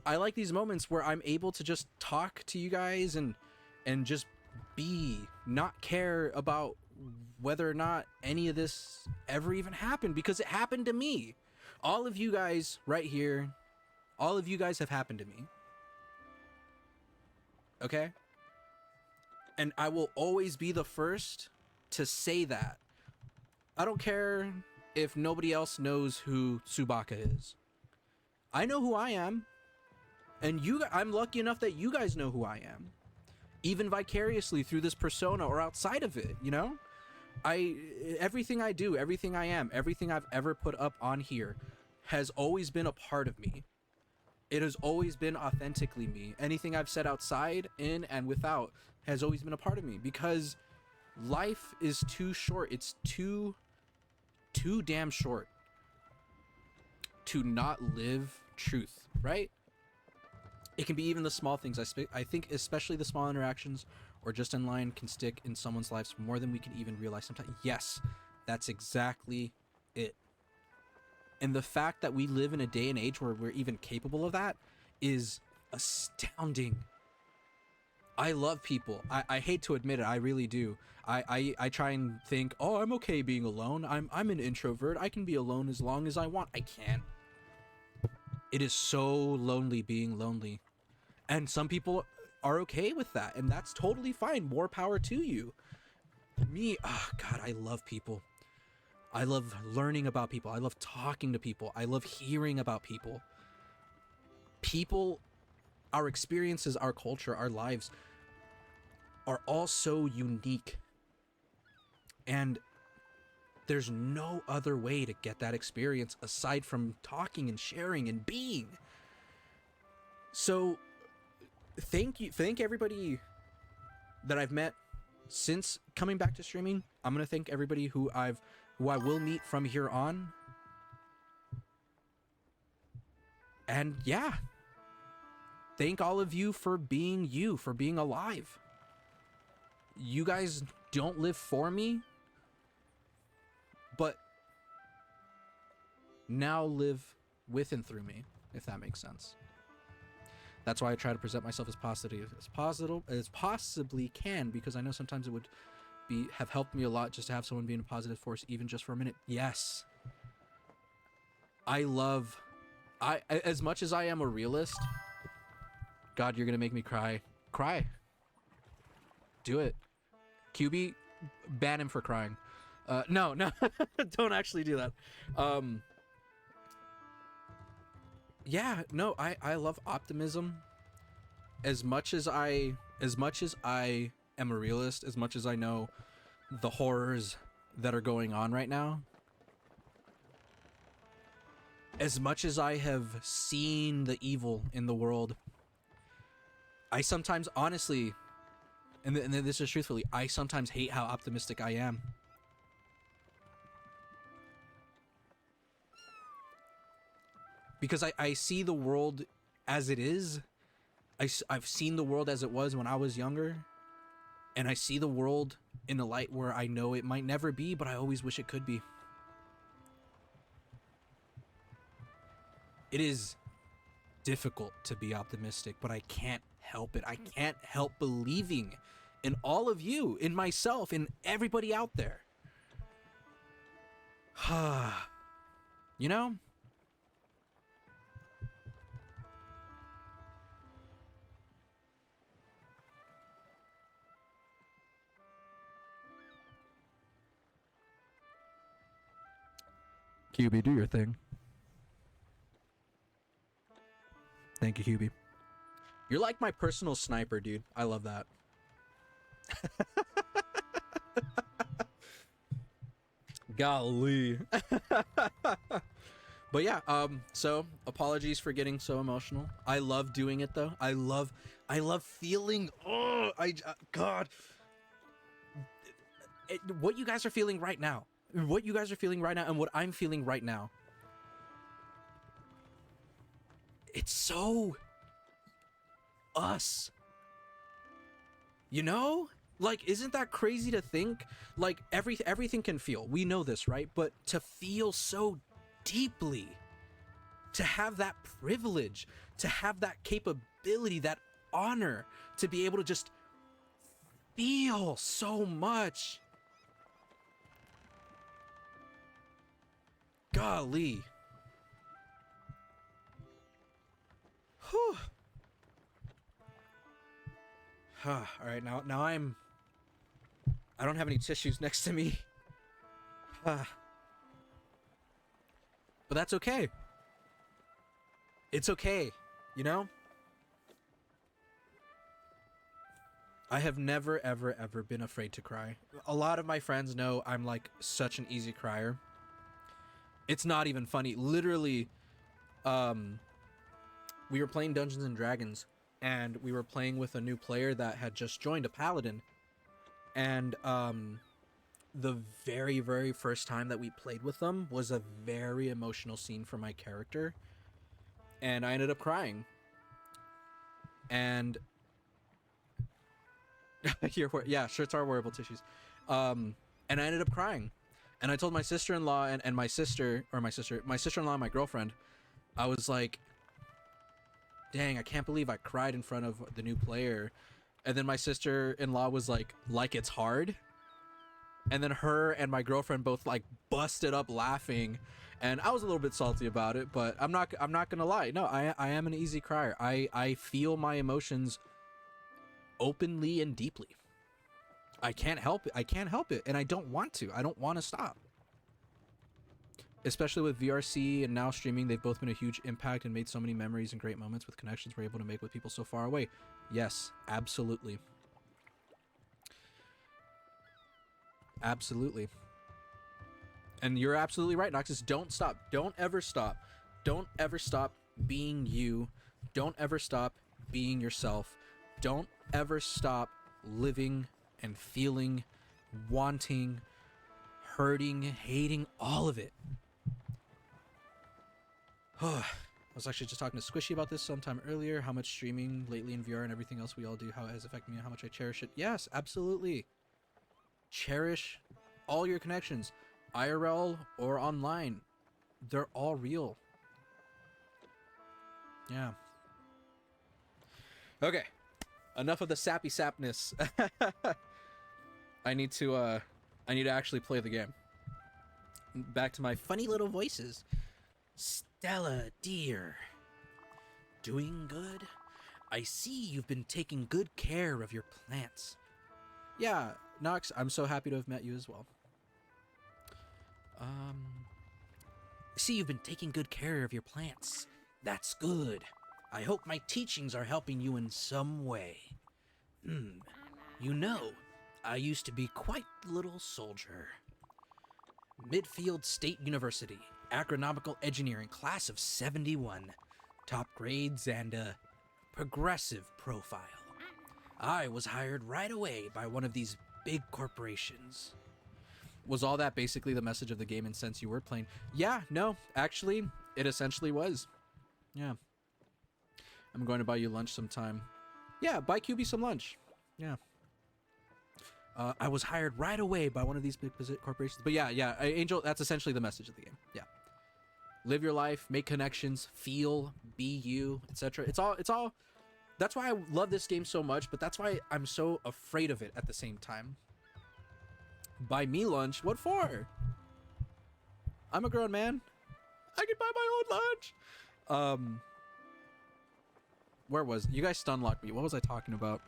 I like these moments where I'm able to just talk to you guys and just be, not care about whether or not any of this ever even happened, because it happened to me. All of you guys right here, all of you guys have happened to me. Okay? And I will always be the first to say that. I don't care if nobody else knows who Tsubaka is. I know who I am. And I'm lucky enough that you guys know who I am. Even vicariously through this persona or outside of it, you know? Everything I do, everything I am, everything I've ever put up on here has always been a part of me. It has always been authentically me. Anything I've said outside, in, and without has always been a part of me, because life is too short. It's too damn short to not live truth, right? It can be even the small things. I think especially the small interactions or just in line can stick in someone's lives more than we can even realize sometimes. Yes, that's exactly it. And the fact that we live in a day and age where we're even capable of that is astounding. I love people. I hate to admit it, I really do. I try and think, oh, I'm okay being alone. I'm an introvert. I can be alone as long as I want. I can't. It is so lonely being lonely. And some people are okay with that, and that's totally fine. More power to you. Me, oh God, I love people. I love learning about people. I love talking to people. I love hearing about people. People, our experiences, our culture, our lives are all so unique. And there's no other way to get that experience aside from talking and sharing and being. So thank everybody that I've met since coming back to streaming. I'm gonna thank everybody who I will meet from here on. And yeah, thank all of you, for being alive. You guys don't live for me, but now live with and through me, if that makes sense. That's why I try to present myself as positive as possibly can, because I know sometimes it would have helped me a lot just to have someone be in a positive force, even just for a minute. Yes. I as much as I am a realist, God, you're gonna make me cry. Cry. Do it. QB, ban him for crying. No, don't actually do that. Yeah, no, I love optimism. As much as I am a realist, as much as I know the horrors that are going on right now, as much as I have seen the evil in the world, I sometimes honestly, and this is truthfully, I sometimes hate how optimistic I am. Because I see the world as it is. I've seen the world as it was when I was younger. And I see the world in a light where I know it might never be, but I always wish it could be. It is difficult to be optimistic, but I can't help it. I can't help believing in all of you, in myself, in everybody out there. You know? QB, do your thing. Thank you, Hubie. You're like my personal sniper, dude. I love that. Golly. But yeah, so apologies for getting so emotional. I love doing it though. I love feeling, God. What you guys are feeling right now. What you guys are feeling right now and what I'm feeling right now. It's so us. You know? Like, isn't that crazy to think? Like, everything can feel. We know this, right? But to feel so deeply, to have that privilege, to have that capability, that honor, to be able to just feel so much. Golly. Whew. All right, now I don't have any tissues next to me. But that's okay. It's okay, you know? I have never, ever, ever been afraid to cry. A lot of my friends know I'm like such an easy crier. It's not even funny. Literally, we were playing Dungeons and Dragons, and we were playing with a new player that had just joined, a paladin. And the very, very first time that we played with them was a very emotional scene for my character. And I ended up crying. And yeah, shirts are wearable tissues. And I ended up crying. And I told my sister-in-law and my sister-in-law and my girlfriend, I was like, dang, I can't believe I cried in front of the new player. And then my sister-in-law was like it's hard. And then her and my girlfriend both like busted up laughing, and I was a little bit salty about it, but I'm not gonna lie. No, I am an easy crier. I feel my emotions openly and deeply. I can't help it. I can't help it, and I don't want to. I don't want to stop. Especially with VRC and now streaming, they've both been a huge impact and made so many memories and great moments with connections we're able to make with people so far away. Yes, absolutely. Absolutely. And you're absolutely right, Noxus. Don't stop. Don't ever stop. Don't ever stop being you. Don't ever stop being yourself. Don't ever stop living and feeling, wanting, hurting, hating, all of it. I was actually just talking to Squishy about this sometime earlier, how much streaming lately in VR and everything else we all do, how it has affected me and how much I cherish it. Yes, absolutely. Cherish all your connections, IRL or online. They're all real. Yeah. Okay. Enough of the sappy sapness. I need to actually play the game. Back to my funny little voices. Stella, dear. Doing good? I see you've been taking good care of your plants. Yeah, Nox, I'm so happy to have met you as well. I see you've been taking good care of your plants. That's good. I hope my teachings are helping you in some way. You know, I used to be quite the little soldier. Midfield State University, Agronomical Engineering, class of 71. Top grades and a progressive profile. I was hired right away by one of these big corporations. Was all that basically the message of the game, and since you were playing? Yeah, no, actually, it essentially was. Yeah. I'm going to buy you lunch sometime. Yeah, buy QB some lunch. Yeah. I was hired right away by one of these big corporations. But yeah, Angel, that's essentially the message of the game. Yeah. Live your life, make connections, feel, be you, etc. It's all. That's why I love this game so much, but that's why I'm so afraid of it at the same time. Buy me lunch? What for? I'm a grown man. I can buy my own lunch. Where was you guys stun locked me? What was I talking about?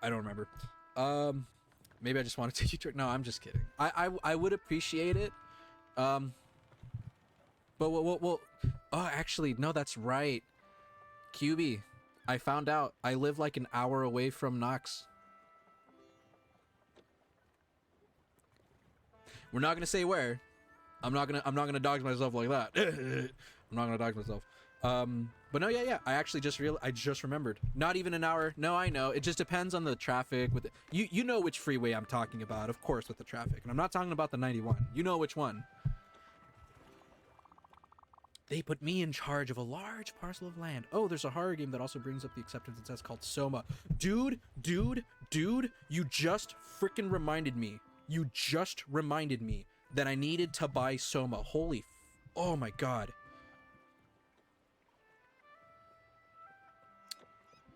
I don't remember. Maybe I just want to take you to. No, I'm just kidding. I would appreciate it. But well. Oh, actually, no, that's right. QB, I found out I live like an hour away from Nox. We're not gonna say where. I'm not gonna dox myself like that. I'm not gonna dox myself. But no, yeah. I actually just remembered. Not even an hour. No, I know. It just depends on the traffic. With you know which freeway I'm talking about, of course, with the traffic. And I'm not talking about the 91. You know which one. They put me in charge of a large parcel of land. Oh, there's a horror game that also brings up the acceptance test called Soma. Dude, you just freaking reminded me. You just reminded me that I needed to buy Soma. Oh my god.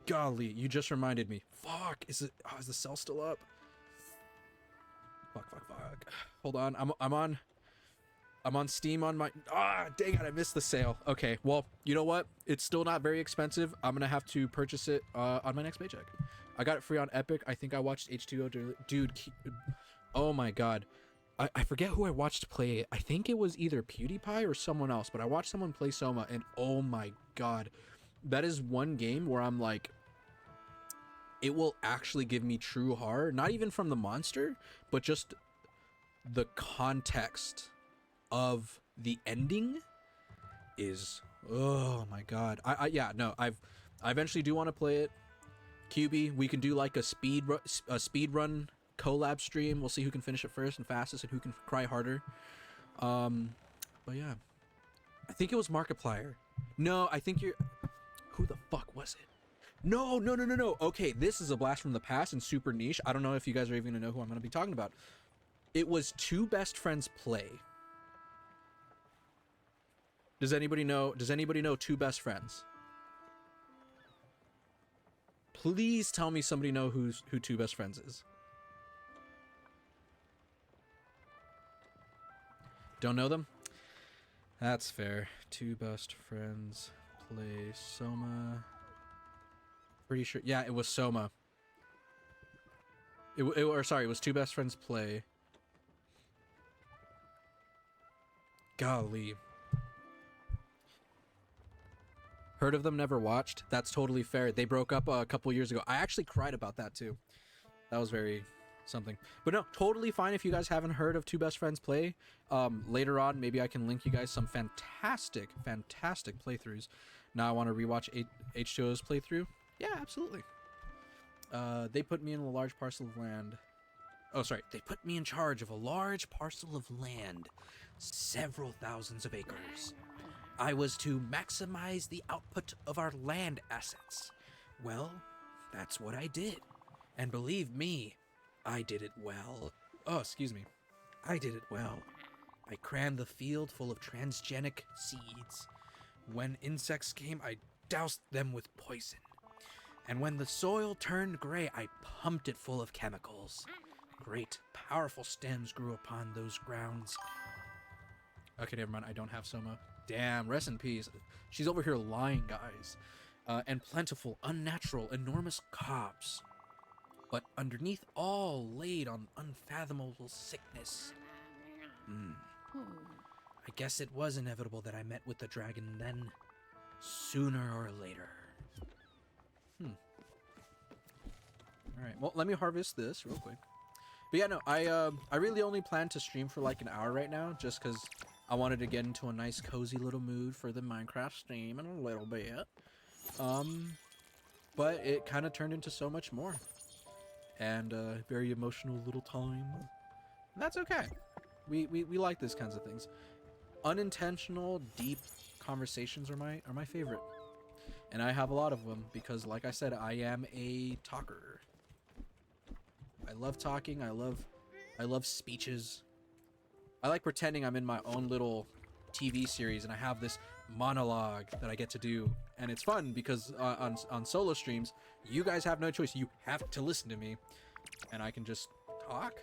Golly, you just reminded me. Fuck, is the cell still up? Fuck. Hold on, I'm on Steam on my... dang it, I missed the sale. Okay, well, you know what? It's still not very expensive. I'm gonna have to purchase it on my next paycheck. I got it free on Epic. I think I watched H2O... Dude, oh my god. I forget who I watched play it. I think it was either PewDiePie or someone else, but I watched someone play Soma, and oh my god. That is one game where I'm like... It will actually give me true horror. Not even from the monster, but just the context of the ending is, oh my god. I eventually do want to play it. QB, we can do like a speed run collab stream. We'll see who can finish it first and fastest and who can cry harder. But yeah, I think it was Markiplier. No, I think you're... Who the fuck was it? No. Okay, this is a blast from the past and super niche. I don't know if you guys are even gonna know who I'm gonna be talking about. It was Two Best Friends Play. Does anybody know Two Best Friends? Please tell me somebody know who Two Best Friends is. Don't know them? That's fair. Two Best Friends play Soma. Pretty sure. Yeah, it was Soma. It was Two Best Friends play. Golly. Heard of them, never watched. That's totally fair. They broke up a couple years ago. I actually cried about that too. That was very something. But no, totally fine if you guys haven't heard of Two Best Friends play. Later on, maybe I can link you guys some fantastic playthroughs. Now I want to rewatch H2O's playthrough. Yeah, absolutely. They put me in a large parcel of land. Oh, sorry. They put me in charge of a large parcel of land. Several thousands of acres. I was to maximize the output of our land assets. Well, that's what I did. And believe me, I did it well. Oh, excuse me. I did it well. I crammed the field full of transgenic seeds. When insects came, I doused them with poison. And when the soil turned gray, I pumped it full of chemicals. Great, powerful stems grew upon those grounds. Okay, never mind. I don't have Soma. Damn, rest in peace. She's over here lying, guys. And plentiful, unnatural, enormous cobs. But underneath all laid on unfathomable sickness. I guess it was inevitable that I met with the dragon then. Sooner or later. Alright, well, let me harvest this real quick. But yeah, no, I really only plan to stream for like an hour right now, just because I wanted to get into a nice cozy little mood for the Minecraft stream in a little bit. But it kind of turned into so much more. And a very emotional little time. And that's okay. We like these kinds of things. Unintentional, deep conversations are my favorite. And I have a lot of them because, like I said, I am a talker. I love talking. I love speeches. I like pretending I'm in my own little TV series and I have this monologue that I get to do. And it's fun because on solo streams, you guys have no choice. You have to listen to me. And I can just talk.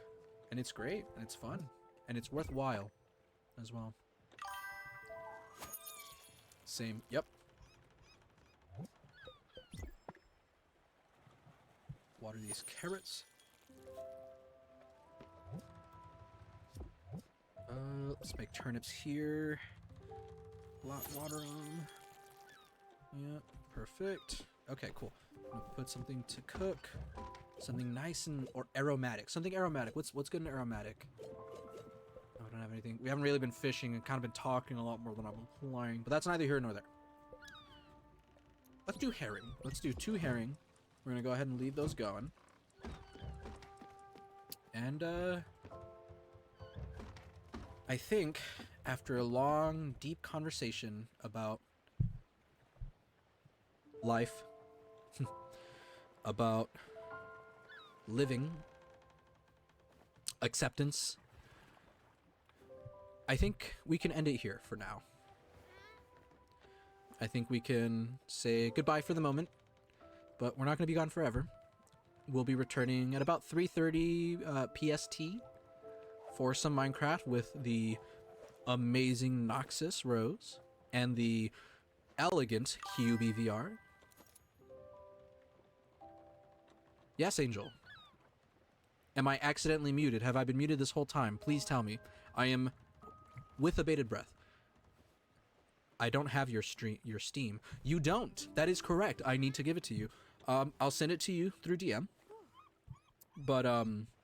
And it's great. And it's fun. And it's worthwhile as well. Same. Yep. Water these carrots. Let's make turnips here. Water them. Yep, perfect. Okay, cool. I'm gonna put something to cook. Something nice or aromatic. Something aromatic. What's good and aromatic? Oh, I don't have anything. We haven't really been fishing and kind of been talking a lot more than I've been playing. But that's neither here nor there. Let's do herring. Let's do 2 herring. We're gonna go ahead and leave those going. And I think after a long, deep conversation about life, about living, acceptance, I think we can end it here for now. I think we can say goodbye for the moment, but we're not going to be gone forever. We'll be returning at about 3:30 PST for some Minecraft with the amazing Noxus Rose and the elegant QBVR. Yes, Angel. Am I accidentally muted? Have I been muted this whole time? Please tell me. I am with a bated breath. I don't have your Steam. You don't. That is correct. I need to give it to you. I'll send it to you through DM. But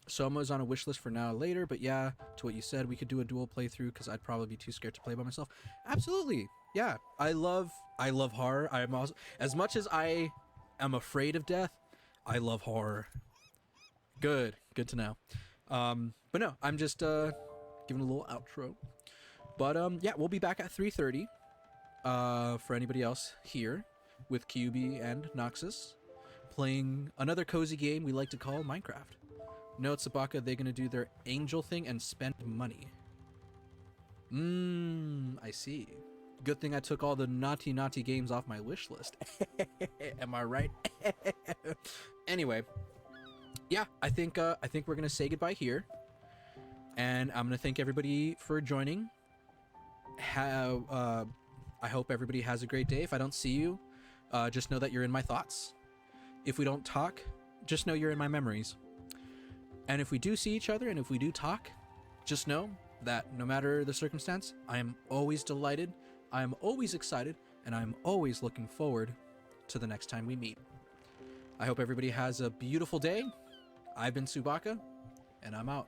Soma's on a wish list for now or later. But yeah, to what you said, we could do a dual playthrough because I'd probably be too scared to play by myself. Absolutely. Yeah. I love horror. I am also, as much as I am afraid of death, I love horror. Good to know. But no, I'm just giving a little outro. But yeah, we'll be back at 3:30 for anybody else here with QB and Noxus playing another cozy game we like to call Minecraft. No, Tsubaka, they're gonna do their angel thing and spend money. I see. Good thing I took all the naughty games off my wish list. Am I right? Anyway, yeah, I think we're gonna say goodbye here, and I'm gonna thank everybody for joining. I hope everybody has a great day. If I don't see you, just know that you're in my thoughts. If we don't talk, just know you're in my memories. And if we do see each other and if we do talk, just know that no matter the circumstance, I am always delighted, I am always excited, and I am always looking forward to the next time we meet. I hope everybody has a beautiful day. I've been Subaka, and I'm out.